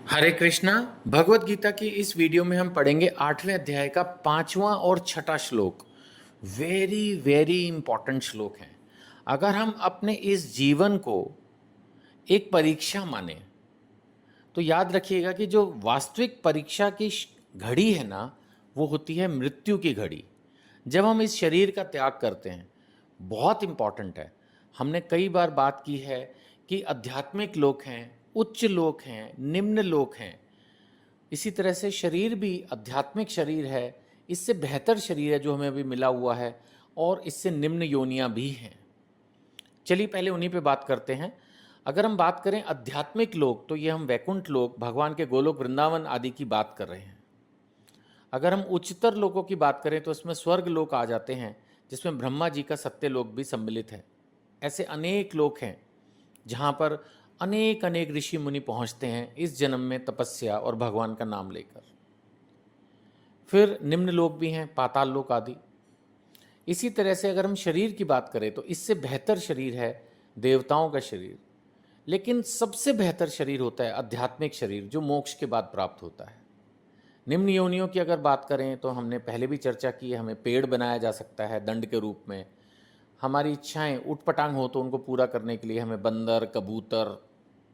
हरे कृष्णा। भगवत गीता की इस वीडियो में हम पढ़ेंगे 8वें अध्याय का 5वां और 6ठा श्लोक। वेरी वेरी इंपॉर्टेंट श्लोक हैं। अगर हम अपने इस जीवन को एक परीक्षा माने तो याद रखिएगा कि जो वास्तविक परीक्षा की घड़ी है ना, वो होती है मृत्यु की घड़ी। जब हम इस शरीर का त्याग करते हैं, बहुत इंपॉर्टेंट है। हमने कई बार बात की है कि आध्यात्मिक लोक हैं, उच्च लोक हैं, निम्न लोक हैं। इसी तरह से शरीर भी आध्यात्मिक शरीर है, इससे बेहतर शरीर है जो हमें अभी मिला हुआ है, और इससे निम्न योनियां भी हैं। चलिए पहले उन्हीं पे बात करते हैं। अगर हम बात करें आध्यात्मिक लोक, तो ये हम वैकुंठ लोक, भगवान के गोलोक वृंदावन आदि की बात कर रहे हैं। अगर हम उच्चतर लोकों की बात करें तो इसमें स्वर्ग लोक आ जाते हैं, जिसमें ब्रह्मा जी का सत्य लोक भी सम्मिलित है। ऐसे अनेक लोक हैं जहाँ पर अनेक अनेक ऋषि मुनि पहुँचते हैं इस जन्म में तपस्या और भगवान का नाम लेकर। फिर निम्न लोक भी हैं, पाताल लोक आदि। इसी तरह से अगर हम शरीर की बात करें तो इससे बेहतर शरीर है देवताओं का शरीर, लेकिन सबसे बेहतर शरीर होता है आध्यात्मिक शरीर जो मोक्ष के बाद प्राप्त होता है। निम्न योनियों की अगर बात करें तो हमने पहले भी चर्चा की है, हमें पेड़ बनाया जा सकता है दंड के रूप में। हमारी इच्छाएं उटपटांग हो तो उनको पूरा करने के लिए हमें बंदर, कबूतर,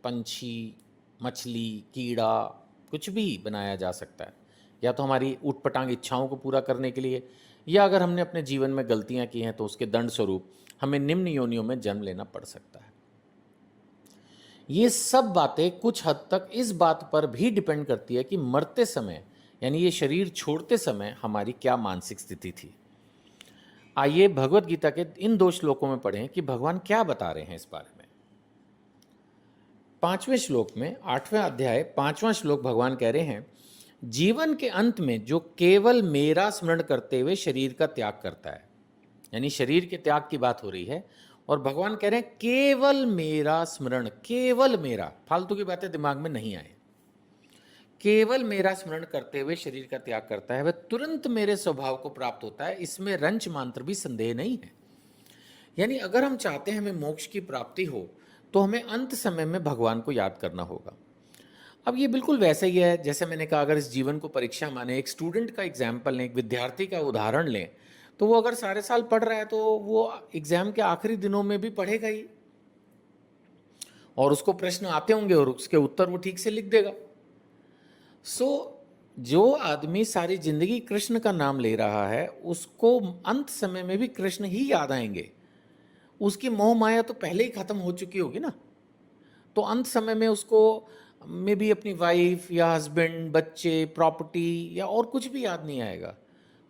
पंछी, मछली, कीड़ा, कुछ भी बनाया जा सकता है, या तो हमारी उटपटांग इच्छाओं को पूरा करने के लिए, या अगर हमने अपने जीवन में गलतियां की हैं तो उसके दंड स्वरूप हमें निम्न योनियों में जन्म लेना पड़ सकता है। ये सब बातें कुछ हद तक इस बात पर भी डिपेंड करती है कि मरते समय, यानी ये शरीर छोड़ते समय हमारी क्या मानसिक स्थिति थी। आइए भगवत गीता के इन 2 श्लोकों में पढ़ें कि भगवान क्या बता रहे हैं इस बारे में। 5वें श्लोक में, 8वें अध्याय 5वां श्लोक, भगवान कह रहे हैं, जीवन के अंत में जो केवल मेरा स्मरण करते हुए शरीर का त्याग करता है, यानी शरीर के त्याग की बात हो रही है, और भगवान कह रहे हैं केवल मेरा स्मरण, केवल मेरा, फालतू की बातें दिमाग में नहीं आए, केवल मेरा स्मरण करते हुए शरीर का त्याग करता है वह तुरंत मेरे स्वभाव को प्राप्त होता है, इसमें रंच मात्र भी संदेह नहीं है। यानी अगर हम चाहते हैं हमें मोक्ष की प्राप्ति हो तो हमें अंत समय में भगवान को याद करना होगा। अब ये बिल्कुल वैसा ही है जैसे मैंने कहा, अगर इस जीवन को परीक्षा माने, एक स्टूडेंट का एग्जाम्पल लें, एक विद्यार्थी का उदाहरण लें, तो वो अगर सारे साल पढ़ रहा है तो वो एग्जाम के आखिरी दिनों में भी पढ़ेगा ही, और उसको प्रश्न आते होंगे और उसके उत्तर वो ठीक से लिख देगा। सो जो आदमी सारी जिंदगी कृष्ण का नाम ले रहा है उसको अंत समय में भी कृष्ण ही याद आएंगे। उसकी मोह माया तो पहले ही खत्म हो चुकी होगी ना, तो अंत समय में उसको मे भी अपनी वाइफ या हस्बैंड, बच्चे, प्रॉपर्टी या और कुछ भी याद नहीं आएगा।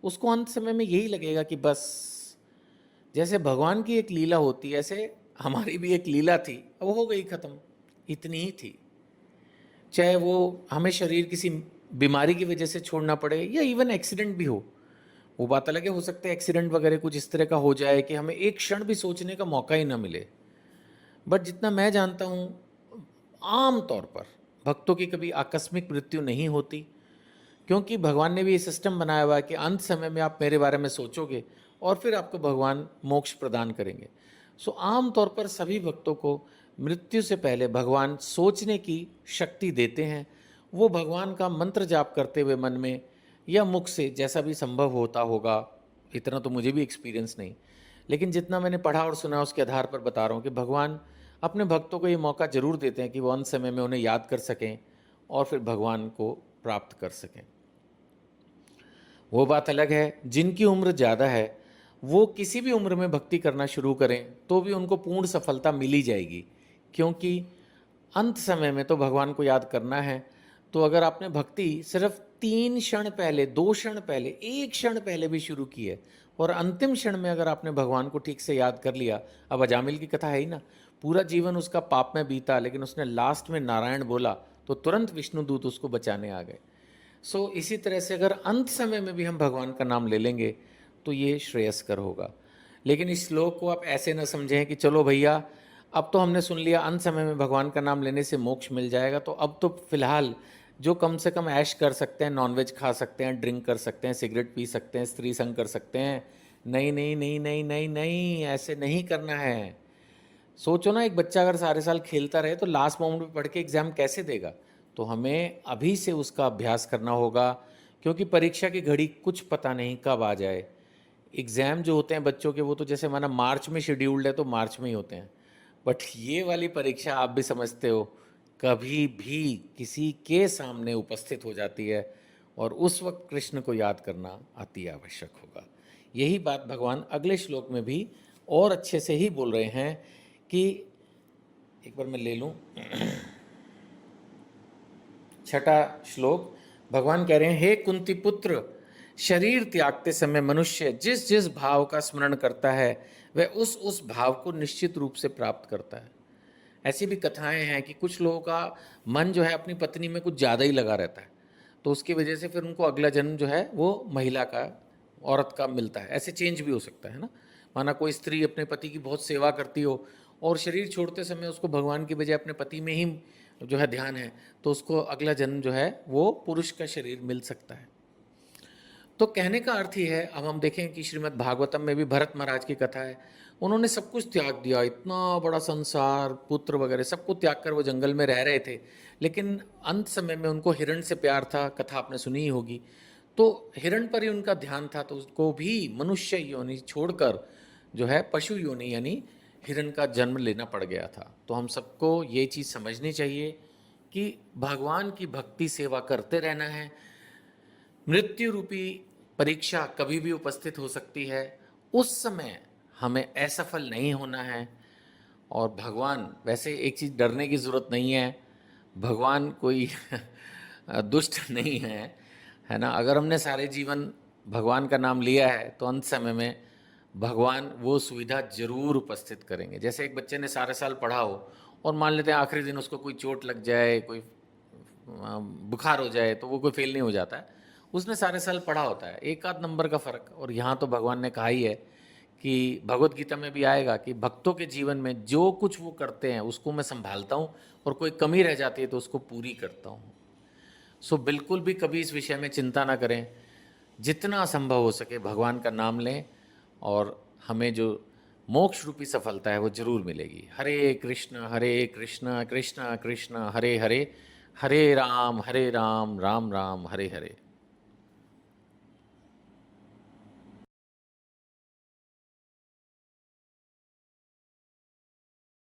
उसको अंत समय में यही लगेगा कि बस, जैसे भगवान की एक लीला होती है ऐसे हमारी भी एक लीला थी, अब हो गई खत्म, इतनी ही थी। चाहे वो हमें शरीर किसी बीमारी की वजह से छोड़ना पड़े या इवन एक्सीडेंट भी हो, वो बात अलग है, हो सकता है एक्सीडेंट वगैरह कुछ इस तरह का हो जाए कि हमें एक क्षण भी सोचने का मौका ही ना मिले। बट जितना मैं जानता हूँ, आम तौर पर भक्तों की कभी आकस्मिक मृत्यु नहीं होती, क्योंकि भगवान ने भी ये सिस्टम बनाया हुआ है कि अंत समय में आप मेरे बारे में सोचोगे और फिर आपको भगवान मोक्ष प्रदान करेंगे। सो आम तौर पर सभी भक्तों को मृत्यु से पहले भगवान सोचने की शक्ति देते हैं। वो भगवान का मंत्र जाप करते हुए मन में या मुख से, जैसा भी संभव होता होगा, इतना तो मुझे भी एक्सपीरियंस नहीं, लेकिन जितना मैंने पढ़ा और सुना उसके आधार पर बता रहा हूँ कि भगवान अपने भक्तों को ये मौका जरूर देते हैं कि वो अंत समय में उन्हें याद कर सकें और फिर भगवान को प्राप्त कर सकें। वो बात अलग है जिनकी उम्र ज़्यादा है, वो किसी भी उम्र में भक्ति करना शुरू करें तो भी उनको पूर्ण सफलता मिल ही जाएगी, क्योंकि अंत समय में तो भगवान को याद करना है। तो अगर आपने भक्ति सिर्फ 3 क्षण पहले, 2 क्षण पहले, 1 क्षण पहले भी शुरू की है, और अंतिम क्षण में अगर आपने भगवान को ठीक से याद कर लिया, अब अजामिल की कथा है ही ना, पूरा जीवन उसका पाप में बीता, लेकिन उसने लास्ट में नारायण बोला तो तुरंत विष्णुदूत उसको बचाने आ गए। सो इसी तरह से अगर अंत समय में भी हम भगवान का नाम ले लेंगे तो ये श्रेयस्कर होगा। लेकिन इस श्लोक को आप ऐसे न समझें कि चलो भैया, अब तो हमने सुन लिया अंत समय में भगवान का नाम लेने से मोक्ष मिल जाएगा, तो अब तो फिलहाल जो कम से कम ऐश कर सकते हैं, नॉनवेज खा सकते हैं, ड्रिंक कर सकते हैं, सिगरेट पी सकते हैं, स्त्री संग कर सकते हैं। नहीं नहीं नहीं नहीं नहीं नहीं, ऐसे नहीं करना है। सोचो ना, एक बच्चा अगर सारे साल खेलता रहे तो लास्ट मोमेंट पे पढ़ के एग्जाम कैसे देगा। तो हमें अभी से उसका अभ्यास करना होगा, क्योंकि परीक्षा की घड़ी कुछ पता नहीं कब आ जाए। एग्ज़ाम जो होते हैं बच्चों के, वो तो जैसे माना मार्च में शेड्यूल्ड है तो मार्च में ही होते हैं, बट ये वाली परीक्षा आप भी समझते हो कभी भी किसी के सामने उपस्थित हो जाती है, और उस वक्त कृष्ण को याद करना अति आवश्यक होगा। यही बात भगवान अगले श्लोक में भी और अच्छे से ही बोल रहे हैं कि एक बार मैं ले लूँ, छठा श्लोक, भगवान कह रहे हैं, हे कुंती पुत्र, शरीर त्यागते समय मनुष्य जिस जिस भाव का स्मरण करता है वह उस भाव को निश्चित रूप से प्राप्त करता है। ऐसी भी कथाएं हैं कि कुछ लोगों का मन जो है अपनी पत्नी में कुछ ज़्यादा ही लगा रहता है, तो उसकी वजह से फिर उनको अगला जन्म जो है वो महिला का, औरत का मिलता है। ऐसे चेंज भी हो सकता है ना। माना कोई स्त्री अपने पति की बहुत सेवा करती हो और शरीर छोड़ते समय उसको भगवान की बजाय अपने पति में ही जो है ध्यान है, तो उसको अगला जन्म जो है वो पुरुष का शरीर मिल सकता है। तो कहने का अर्थ ही है, अब हम देखें कि श्रीमद् भागवतम में भी भरत महाराज की कथा है, उन्होंने सब कुछ त्याग दिया, इतना बड़ा संसार, पुत्र वगैरह सबको त्याग कर वो जंगल में रह रहे थे, लेकिन अंत समय में उनको हिरण से प्यार था, कथा आपने सुनी ही होगी। तो हिरण पर ही उनका ध्यान था, तो उसको भी मनुष्य योनि छोड़कर जो है पशु योनि यानी हिरण का जन्म लेना पड़ गया था। तो हम सबको ये चीज़ समझनी चाहिए कि भगवान की भक्ति सेवा करते रहना है। मृत्यु रूपी परीक्षा कभी भी उपस्थित हो सकती है, उस समय हमें असफल नहीं होना है। और भगवान, वैसे एक चीज़ डरने की ज़रूरत नहीं है, भगवान कोई दुष्ट नहीं है ना। अगर हमने सारे जीवन भगवान का नाम लिया है तो अंत समय में भगवान वो सुविधा जरूर उपस्थित करेंगे। जैसे एक बच्चे ने सारे साल पढ़ा हो और मान लेते हैं आखिरी दिन उसको कोई चोट लग जाए, कोई बुखार हो जाए, तो वो कोई फेल नहीं हो जाता है, उसने सारे साल पढ़ा होता है, एक आध नंबर का फ़र्क। और यहाँ तो भगवान ने कहा ही है कि भगवत गीता में भी आएगा कि भक्तों के जीवन में जो कुछ वो करते हैं उसको मैं संभालता हूँ, और कोई कमी रह जाती है तो उसको पूरी करता हूँ। सो बिल्कुल भी कभी इस विषय में चिंता ना करें, जितना संभव हो सके भगवान का नाम लें, और हमें जो मोक्ष रूपी सफलता है वो जरूर मिलेगी। हरे कृष्ण कृष्ण कृष्ण हरे हरे, हरे राम राम राम हरे हरे।